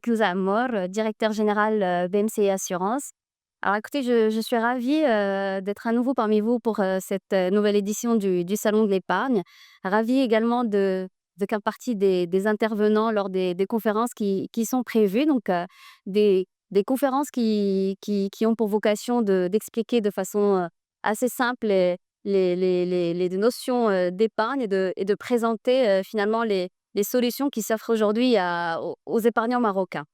Makhlouza Ammor, directeur général BMCI Assurance. Alors écoutez, je suis ravie d'être à nouveau parmi vous pour cette nouvelle édition du Salon de l'épargne. Ravie également de faire partie des intervenants lors des conférences qui sont prévues. Donc, des conférences qui ont pour vocation d'expliquer de façon assez simple les notions d'épargne et de présenter finalement les solutions qui s'offrent aujourd'hui aux épargnants marocains.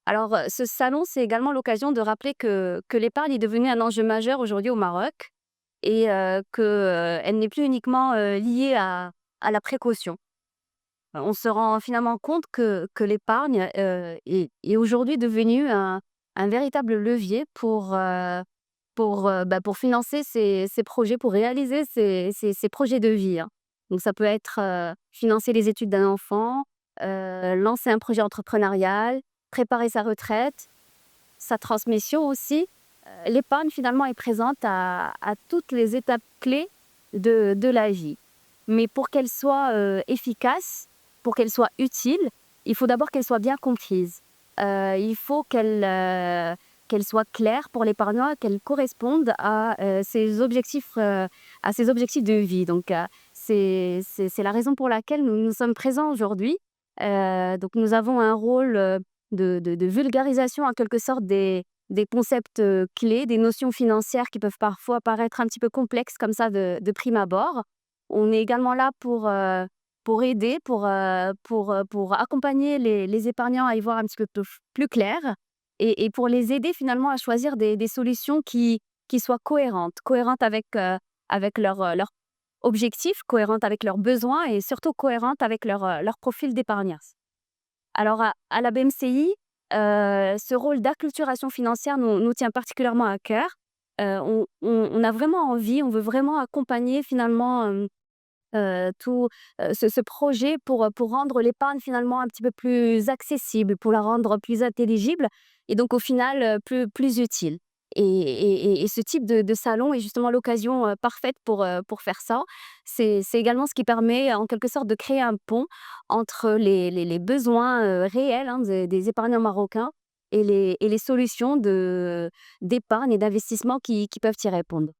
Alors, ce salon, c'est également l'occasion de rappeler que l'épargne est devenue un enjeu majeur aujourd'hui au Maroc et qu'elle n'est plus uniquement liée à la précaution. On se rend finalement compte que l'épargne est aujourd'hui devenue un véritable levier pour financer ses projets, pour réaliser ses projets de vie, hein. Donc ça peut être financer les études d'un enfant, lancer un projet entrepreneurial, préparer sa retraite, sa transmission aussi. L'épargne finalement est présente à toutes les étapes clés de la vie. Mais pour qu'elle soit efficace, pour qu'elle soit utile, il faut d'abord qu'elle soit bien comprise. Il faut qu'elle soit claire pour l'épargnant, qu'elle corresponde à ses objectifs de vie. Donc, c'est la raison pour laquelle nous sommes présents aujourd'hui. Donc, nous avons un rôle de vulgarisation en quelque sorte des concepts clés, des notions financières qui peuvent parfois paraître un petit peu complexes comme ça de prime abord. On est également là pour aider, pour accompagner les épargnants à y voir un petit peu plus clair et pour les aider finalement à choisir des solutions qui soient cohérentes avec leurs objectifs, cohérentes avec leurs besoins et surtout cohérentes avec leur profil d'épargnant. Alors à la BMCI, ce rôle d'acculturation financière nous tient particulièrement à cœur. On a vraiment envie, on veut vraiment accompagner finalement tout ce projet pour rendre l'épargne finalement un petit peu plus accessible, pour la rendre plus intelligible et donc au final plus utile. Et ce type de salon est justement l'occasion parfaite pour faire ça. C'est également ce qui permet en quelque sorte de créer un pont entre les besoins réels, hein, des épargnants marocains et les solutions d'épargne et d'investissement qui peuvent y répondre.